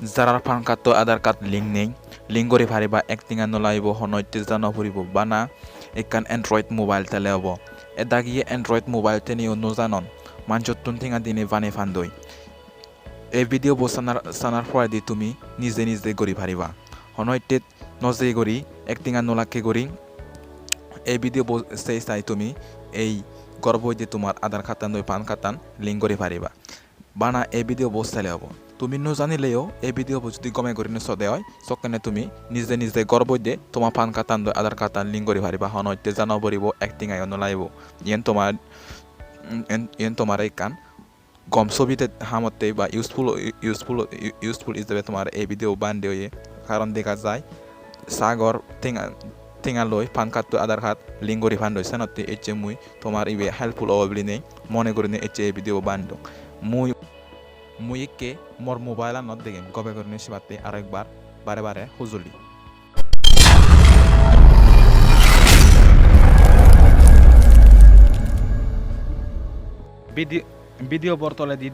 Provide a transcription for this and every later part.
যারার PAN card তো আধার card link নেই link করে পারিবা একটিঙা নলাইব হনৈতে জানো ফুরিব বানা একখান এন্ড্রয়েড মোবাইল তেলে হব এটা গিয়ে এন্ড্রয়েড মোবাইল তেনিও নজানন মাঞ্চতুন টিঙা দিনে বানে ফান্দই এই ভিডিও সানার পরে দি তুমি নিজে নিজে গড়ি পারিবা হনৈতে নজে গড়ি একটিঙা নলাকে গড়ি এই ভিডিও চাই তুমি এই গর্বই যে তোমার আধার খাতান দই পান খাতান লিঙ্ক করে পারিবা বানা এই ভিডিও বসাইলে হব তুমি জানিলেও এই ভিডিও যদি গমে করে সদে হয় সকানে তুমি নিজে নিজে গর্বই দে তোমার পান খাতান দই আধার খাতান লিঙ্ক করে পারিবা হনৈতে জানাও পড়িব একটিং আয় নলাইব ইয়েন তোমার এই কান গম ছবিতে হামতে বা ইউজফুল হিসেবে তোমার এই ভিডিও বান্ধে কারণ দেখা যায় সাগর টেঙা লই পান কার্ড আধার কার্ড লিঙ্ক করে ফান্ড হয়েছে নতে এচে মুই তোমার ইবে হেল্পফুল হব বলে নেই মনে করে নে এচে এই ভিডিও বান্ধ মুই কে মোর মোবাইল নত দেখে গবে করে নে সেবাতে আরেকবার বারে বারে হুজুলি ভিডিও বর্তলে দি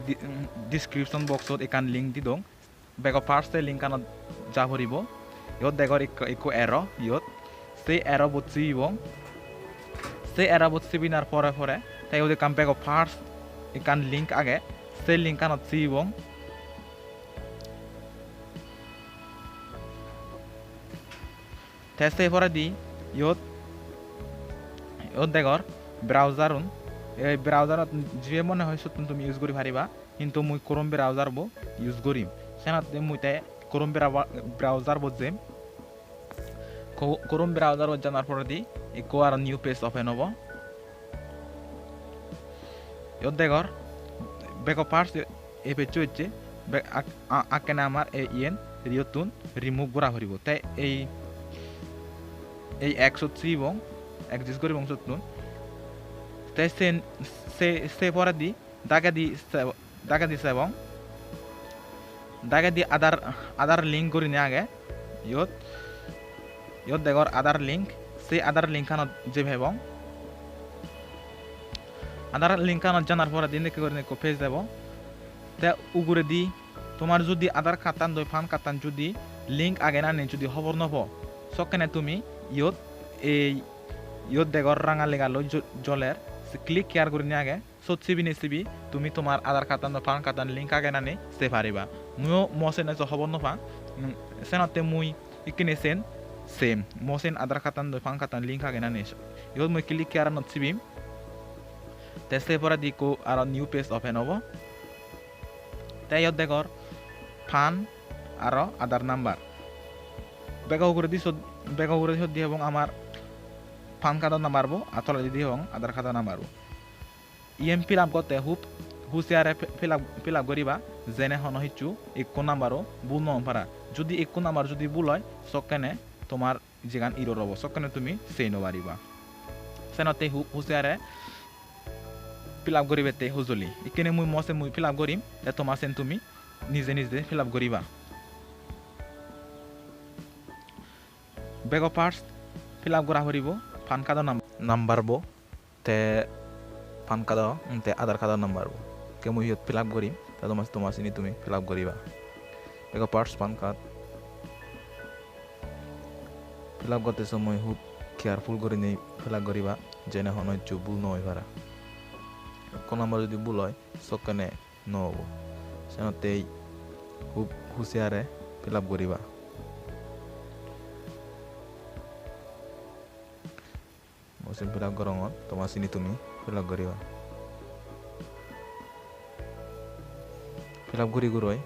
ডিসক্রিপশন বক্সত একান লিঙ্ক দি দং বেগ ফার্স্টে লিঙ্ক আনত যা ভরিব ইয়ত দেখর একো এর ইয়ত সেই এর বুঝছি এবং সেই এর বুঝছি বিনার পরে পরে তাই ওদের কাম বেগ ফার্স্ট একান লিঙ্ক আগে সেই লিঙ্ক আনত সি এবং সেই পরে দি ইয়ত দেখর ব্রাউজারুন এই ব্রাউজারত যে মনে হয় সত্যি তুমি ইউজ করি পারিবা কিন্তু মুই ক্রোম ব্রাউজার বো ইউজ করিম সেনাতে মুই তাই ক্রোম ব্রাউজার বলছে ক্রোম ব্রাউজার জানার পরে দি একো আর নিউ পেজ ওপেন হব ইয়ত দেখর বেক ফার্স্ট এই পেজ হচ্ছে আকেনে আমার এই ইয়েন রিয়তুন রিমুভ করা হরিব তাই এই 103 এবং এক্সিস্ট করি বংশতুন তাই সে পরে দি দাগে দিছে এবং দাগে দি আধার লিঙ্ক করি নে আগে ইয়ত দেখর আধার লিঙ্ক সেই আধার লিঙ্ক খানত যে এবং আধার লিঙ্ক খানত জানার পরে দিন দেখে করে পেজ দেব তে উগুরে দি তোমার যদি আধার খাতান দই ফান খাতান যদি লিঙ্ক আগে না নেই যদি খবর নব সকেনে তুমি ইয়ত দেখর রাঙা লেগা লই জলের ক্লিক কেয়ার করে নিয়ে আগে সিবি নে সিবি তুমি তোমার আধার খাতান পান খাতান লিঙ্ক আগে না নেই সে পারিবা মুও মসেন খবর নপা সেনতে মুই ইকিনে সেম মসেন আধার খাতান পান খাতান লিঙ্ক আগে না নেই ইয়ত মুই ক্লিক কেয়ার নত সিবিম তে সে পরে দি কো আর নিউ পেজ ওপেন হব তাই ইয়ত দেখর ফান আর আধার নাম্বার বেগা করে দি এবং আমার পান কার্ড নাম্বারবো আতলা দিদি এবং আধার কার্ড নাম্বারবো ফিল আপ করতে হুঁশিয়ারে ফিল আপ করিবা যেনে হন হিচু একো নাম্বারও ভুল নপারা যদি একো নাম্বার যদি ভুল হয় সকেনে তোমার যেখান ইরো রব সকেনে তুমি সেই নবারিবা সেনতে হুঁশিয়ারে ফিল আপ করিবে তে হুজলি এখানে মুই ফিল আপ করিম তোমার সেন তুমি নিজে নিজে ফিল আপ করিবা বেগ ফার্স্ট ফিল আপ করা হরিব পান কার্ড নাম্বার বো তে পান কার্ড তে আধার কার্ড নাম্বার বো কে মুই ফিল আপ করিম তে তোমার চিনি তুমি ফিল আপ করিবা বেগ first PAN card fill up করতে সময় খুব কেয়ারফুল করে নেই ফিল আপ করিবা যেনে হনৈচ ভুল নয় পারা কোন নাম্বার যদি ভুল হয় সকানে নহব সেনতে খুব হুঁশিয়ারে ফিল আপ করিবা মসিন ফিল আপ করঙত তোমার চিনি তুমি ফিল আপ করিবা ফিল আপ করি গুরই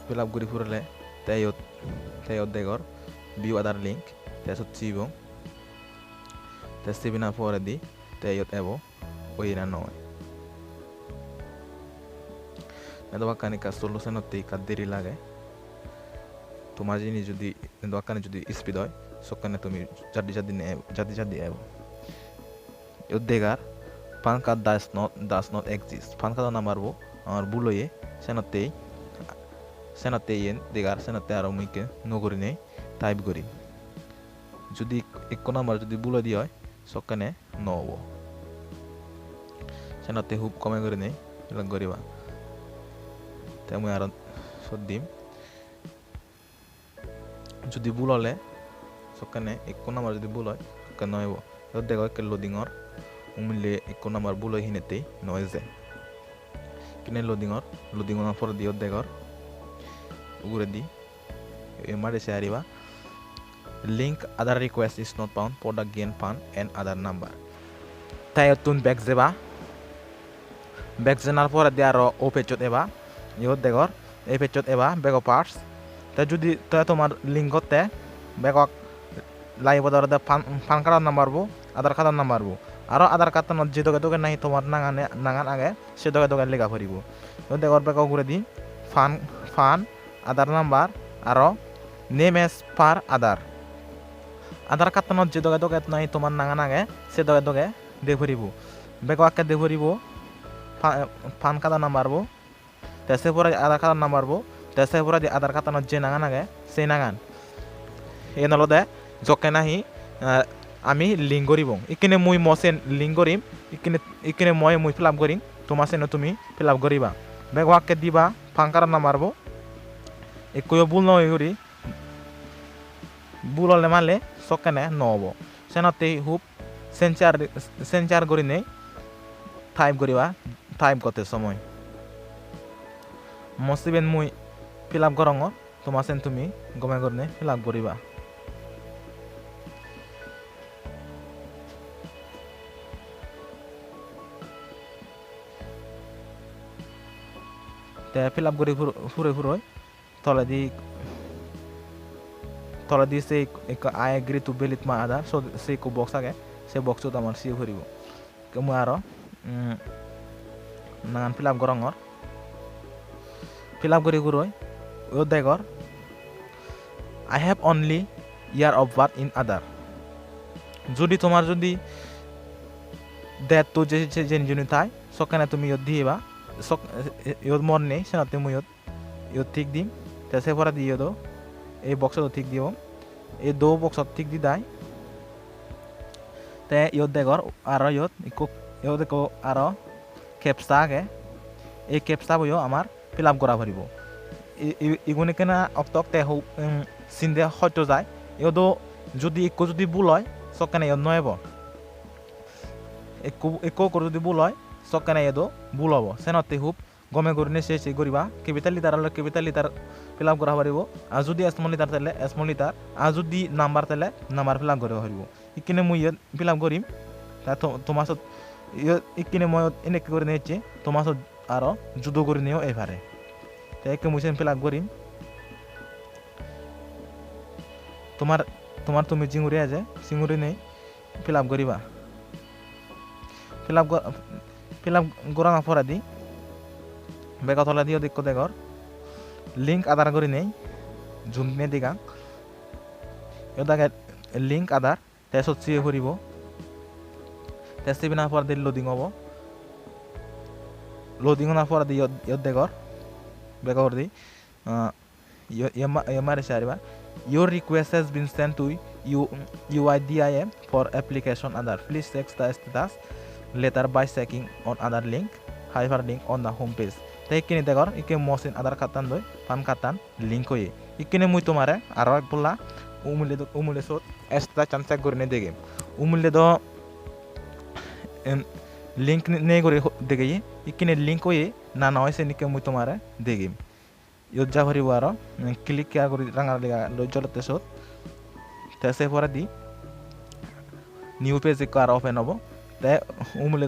ফিল আপ করি ফুরলে তাইয়ত দেখর ভিউ আধার লিঙ্ক তাইছত চিবং তাই সিবিনা পরে দি তাইয়ত এব ওই না নয় এদবাকানি কাজ সলিউশনতে কাজ দেরি লাগে তোমার জিনিস যদি দোকানে যদি স্পিড হয় সকানে তুমি জাদি এব ইয়ত দেগার PAN card does not exist PAN card নাম্বারবো আমার ভুল হয়ে সেনাতে ইয়েন দেগার সেনাতে আর মুইকে নগরি নেই টাইপ করি যদি এক নাম্বার যদি ভুল দিয়ে হয় সকানে নহব সেনাতে খুব কমে করে নেই এগুলো করিবা তে মই আৰু চত দিম যদি ভুল হলে সকানে 1 নাম্বার যদি ভুল হয় সকানে নয়ব তো দেখো কে লোডিংর উমিলে 1 নাম্বার ভুল হয় হিনেতেই নয় যে কিনে লোডিংর পর দিও দেখো উগরে দি এমারে সে আরিবা link other request is not found product gain fund and other number তাই তুন ব্যাক যাবা ব্যাক জানার পরে দি আরো ও পেজত এবা ইও দেখো এই পেজত এবা ব্যাক পার্টস তা যদি তা তোমার লিঙ্কতে ব্যাক লাইভ দরদে পান কার্ড নাম্বার বো আধার কার্ড নাম্বার বো আর আধার কার্ড ন যে দগে দগে নাই তোমার নাঙান আগে সে দগে দগে লেখা পড়িব তো দেখো ব্যাক করে দি ফান আধার নাম্বার আর নেম এস পার আধার কার্ড ন যে দগে দগে নাই তোমার নাঙান আগে সে দগে দগে দে ভরিব ব্যাক আকে দে ভরিব পান কার্ড নাম্বার বো তেসে পরে আধার কার্ড নাম্বার বো তেসে পরে আধার কার্ড ন যে নাঙান আগে সেই নাঙান এ নলদে জকে নাহি আমি লিঙ্ক করিব ইকিনে মুই মসেন লিঙ্ক করিম ইকিনে মুই ফিল আপ করিম তোমার সেন তুমি ফিল আপ করিবা ব্যাক ওয়াকে দিবা ফাঙ্কার নাম্বারবো একই ভুল নয় করি ভুল হলে মারলে সকেনে নহব সেনতে হুপ সেঞ্চার করি নেই টাইপ করতে সময় মসিবেন মুই ফিল আপ করঙ তোমার সেন তুমি গমে করনে ফিল আপ করিবা তে ফিল আপ করি ফুরে তলে দি সেই I agree to bill it my Aadhaar so সেই কো বক্স আগে সেই বক্সত আমার সি ফুরিব মই আর নান ফিল আপ করঙর ফিল আপ করি ফুরই ও দেখর I have only year of birth in Aadhaar যদি তোমার যদি ডেট তো যে জেনি তাই সকানে তুমি ইয়ত দিবা ইয়ত মন নেই সেনাতে মই ইয়ত ঠিক দিম তেসে পরে দিয়ে দো এই বক্সত ঠিক দিব এই দো বক্সত ঠিক দি দাই তে ইয়ত দেখর আর ইয়ত ইকো আর ক্যাপচা আগে এই ক্যাপচা বইও আমার ফিল আপ করা পারিব ইগুনে কেনা অক্তক তে চিন্তা হয়তো যায় ইয়তো যদি একো যদি ভুল হয় সকানে ইয়ত নহব একো যদি ভুল হয় সকানে ইয়তো ভুল হব সেনতে হুপ গমে করিনে সে করিবা কেপিটাল লিটার ফিল আপ করা পারিব আর যদি স্মল লিটার তাহলে স্মল লিটার আর যদি নাম্বার তাহলে নাম্বার ফিল আপ করা পারিব ইকিনে মুই ফিল আপ করিম তা তোমার ইকিনে মই এনেকে করে নিয়েছি তোমার আরো জুদো করে নিও এবারে তাই একে মুই ফিল আপ করিম তোমার তুমি চিঙুরি আছে চিঙুরি নেই ফিল আপ করিবা ফিল আপ করা পরে দি বেকা তলা দিও দেখো দেখর লিঙ্ক আধার করি নেই ঝুঁকনে দিগা এটাকে লিঙ্ক আধার তেসত চিয়ে ফুরিব তেসি বিনা পর দিল লোডিং না পর দি ইয়ত দেখর বেকর দি এমারে সারিবা your request has been sent to UIDIM for application other please check the status later by checking on other link hyperlink on the home page তাই কিনে দেখর ইকে মসিন আধার কাতান দই পান কাতান লিঙ্ক হয়ে ইকিনে মুই তোমারে আরো এক বললা উমুলে সত এক্সট্রা চান্স চেক করে দেগে উমুলে দ লিঙ্ক নে করে দেগে ইকিনে লিঙ্ক হয়ে না নয় সে নিকে মুই তোমারে দেগে ইয়ত যা ভরিব আর ক্লিক কেয়ার করে রাঙা লেগা লই চলতে সত তেসে পরে দি নিউ পেজ এক আর ওপেন হবো তে উমুলে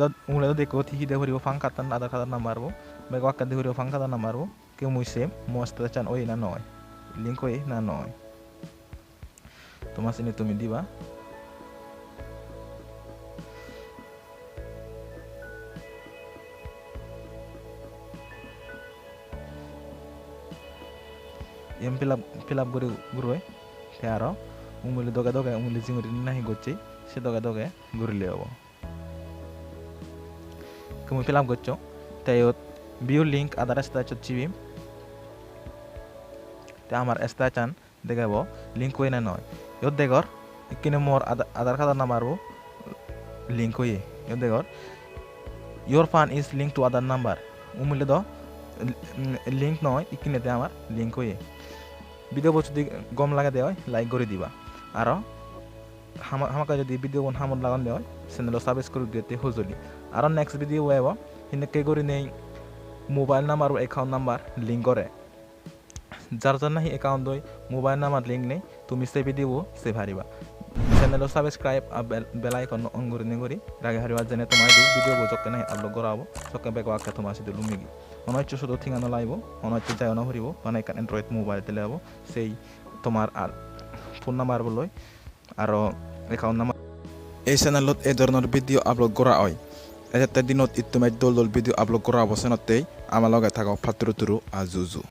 দেখো ঠিকই দে ভরিব ফাং কাতান আধার কার্ড নাম্বার বো বেগ আকা দে ভরিব ফাং কাতান নাম্বার বো কে মুই সেম মস্ত চান ওই না নয় লিঙ্ক ওই না নয় তোমার সিনে তুমি দিবা এম ফিল আপ করে ঘুরবে তে আর উমুলে দগে উমুলে জিঙুরি নাহি গচ্ছি সে দগে ঘুরলে হবো তুমি ফিল আপ করছো তাই ভিউ লিঙ্ক আধার এস্তা চিবিম তে আমার এস্তা চান দেখাবো লিঙ্ক হয়ে না নয় ইয়ত দেখর কিনে মোর আধার কার্ড নাম্বার লিঙ্ক হয়ে ইয়ত দেখর your PAN is link to Aadhaar number উমুলে দ লিঙ্ক নয় ইকিনেতে আমার লিঙ্ক হয়ে ভিডিও যদি গম লাগা দেওয়া লাইক করে দিবা আর আমাকে যদি ভিডিও হামত লাগান দেওয়া চ্যানেল সাবস্ক্রাইব দিতে হজলি আর নেক্সট ভিডিও ওয়েব হিনেকে করে নেই mobile number O account number link করে যার জন্য এই অ্যাকাউন্ট মোবাইল নাম্বার লিঙ্ক নেই তুমি সে ভিডিও সে হারিবা চ্যানেল সাবস্ক্রাইব আর বেল আইকন অন করে নেগরি রাগে হারিবা যেনে তোমার ভিডিও জকে নাই আপলোড করাবো চকে বেগ আকে তোমার সাথে লুমিগি অনৈচ্য শুধু ঠিকানা লাইব অনৈচ্য যায় না হরিব মানে এন্ড্রয়েড মোবাইল দিলে হবো সেই তোমার আর ফোন নাম্বার বলই আর অ্যাকাউন্ট নাম্বার এই চ্যানেলত এই ধরনের ভিডিও আপলোড করা হয় এটা দিনত ইতুমাই দল ভিডিও আপলোড করা অবস্থানতেই আমার লগে থাকা ফাতুরু তুরু আজুজু